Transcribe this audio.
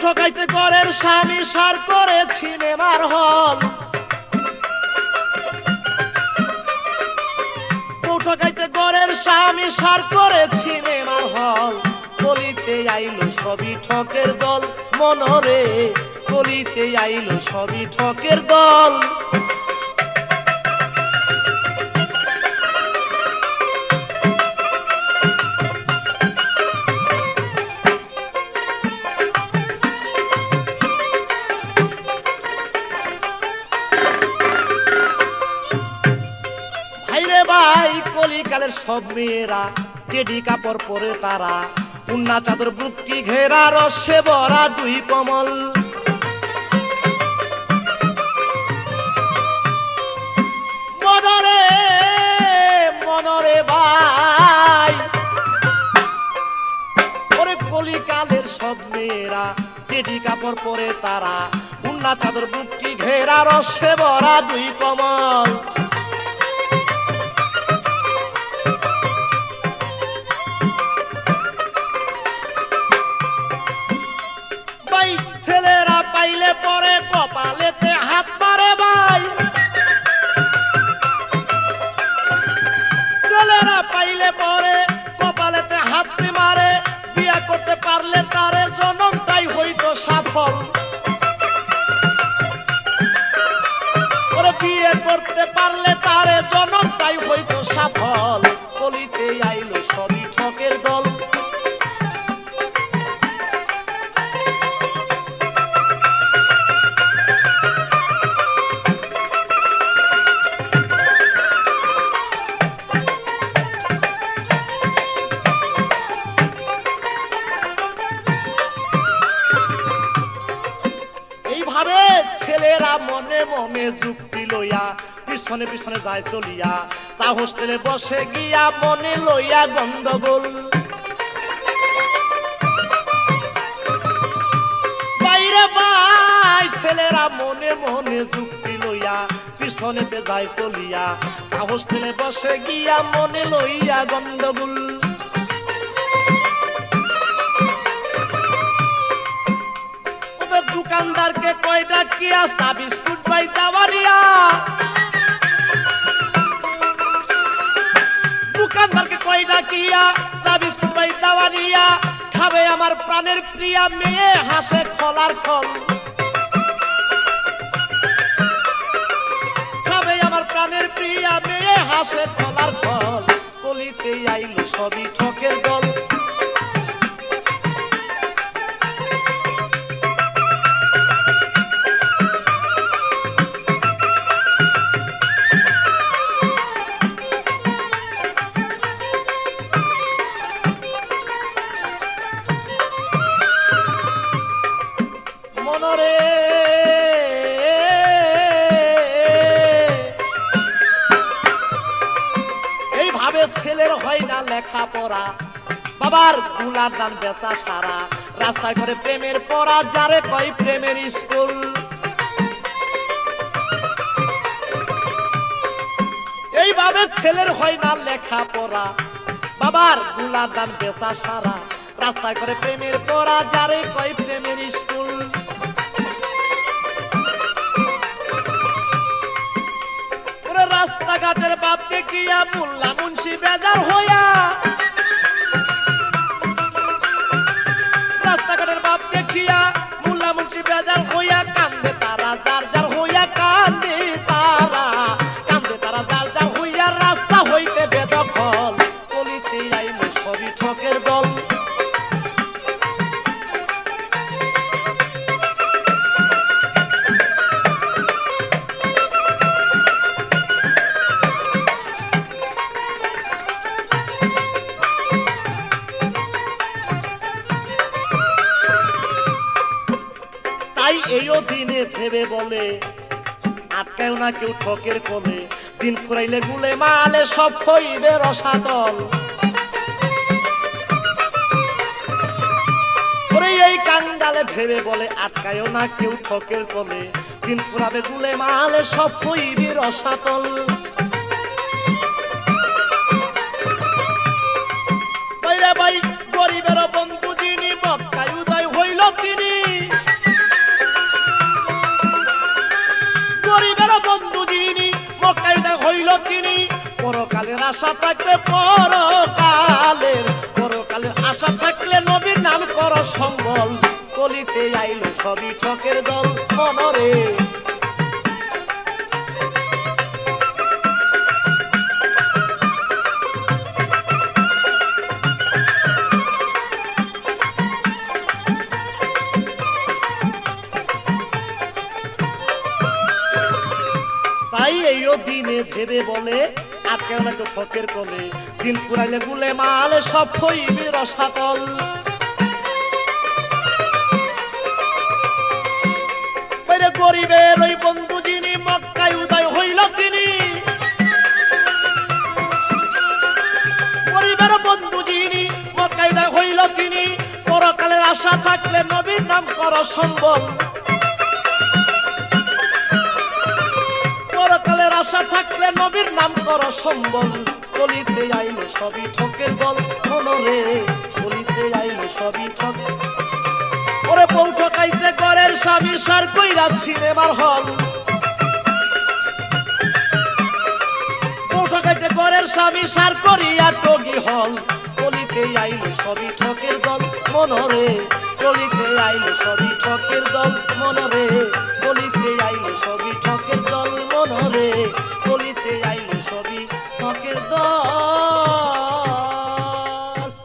ঠকাইতে ঘরের স্বামী সার করে সিনেমার হল, ঠকাইতে ঘরের স্বামী সার করে সিনেমার হল, বলিতে আইলো সবই ঠকের দল মনরে, বলিতে আইলো সবই ঠকের দল। ভাই কলিকালের সব মেয়েরা টেডি কাপড় পরে তারা, উন্না চাদর বুকটি ঘেরা রসে ভরা দুই কমল, মনরে মনরে ভাই ওরে কলিকালের সব মেয়েরা টেডি কাপড় পরে তারা, উন্না চাদর বুকটি ঘেরা রসে ভরা দুই কমল। ছেলেরা পাইলে পরে কপালেতে হাত মারে ভাই, ছেলেরা পাইলে পরে কপালেতে হাত মারে, বিয়া করতে পারলে তারে জনমটাই হইতো সফল, ওরে বিয়ে করতে পারলে তারে জনমটাই হইতো সফল, বলিতে আইলো সবই ঠকের দল। ছেলেরা মনে মনে যুক্তি লইয়া পিছনে পিছনে যায় চলিয়া, তা হোস্টেলে বসে গিয়া মনে লইয়া গন্ডগোল, বাইরে ভাই ছেলেরা মনে মনে যুক্তি লইয়া পিছনেতে যায় চলিয়া, তা হোস্টেলে বসে গিয়া মনে লইয়া গন্ডগোল। দোকানদারকে কয়টা কিয়া চা বিস্কুট পাই দাওয়ারিয়া, দোকানদারকে কয়টা কিয়া চা বিস্কুট পাই দাওয়ারিয়া, খাবে আমার প্রাণের প্রিয়া মেয়ে হাসে খলার খল, খাবে আমার প্রাণের প্রিয়া মেয়ে হাসে খলার খল, বলিতে আইলো সবই ঠকের দল। এইভাবে ছেলের হয় না লেখাপড়া, বাবার গুলার দান বেচা সারা, রাস্তায় ঘরে প্রেমের পড়া যারে কয় প্রেমের স্কুল, এইভাবে ছেলের হয় না লেখাপড়া, বাবার গুলার দান বেচা সারা, রাস্তায় ঘরে প্রেমের পড়া যারে কয় প্রেমের স্কুল। রাস্তাঘাটের বাপ দেখিয়া মোল্লা মুন্সি বেজার হইয়া, রাস্তাঘাটের বাপ দেখিয়া মোল্লা মুন্সি বেজার হইয়া, কান্দে তারা যার যার হইয়া, কান্দে তারা যার যার হইয়া, রাস্তা হইতে বেদখল, বলিতে আইলো সবই ঠকের দল। এইও দিনে ভেবে বলে আটকায় না কেউ ঠকের কোলে, দিন ফুরাইলে গুলে মালে সব হইবে রসাতল, ওরে এই কাঙ্গালে ভেবে বলে আটকায় না কেউ ঠকের কোলে, দিন ফুরাবে গুলে মালে সব হইবে রসাতল। ভাই গরিবের বন্ধু যিনি মক্কায় উদয় হইল তিনি, আশা থাকলে পরকালের আশা থাকলে নবীর নাম করো সম্বল কলিতে আইলো সবই ঠকের দল মনরে তাই এইও দিনে ভেবে বলে আজকে একটু ঠকের কোলে দিন পুরাইলে গুলে মালে সব হইবে রসাতল গরিবের ওই বন্ধু যিনি মক্কায় উদয় হইল তিনি গরিবের বন্ধু যিনি মক্কায় উদয় হইল তিনি পরকালের আশা থাকলে নবীর নাম করো সম্বল পরকালের আশা থাকলে নবীর নাম করো সম্বল কলিতে আইলো সবই ঠকের দল মনরে কলিতে আইলো সবই ঠক ওরে বউ ঠকাইছে ঘরের স্বামী সার কইরা সিনেমার হল বউ ঠকাইছে ঘরের স্বামী সার করিয়া টগি হল কলিতে আইলো সবই ঠকের দল মনরে কলিতে আইলো সবই ঠকের দল মনরে কলিতে আইলো সবই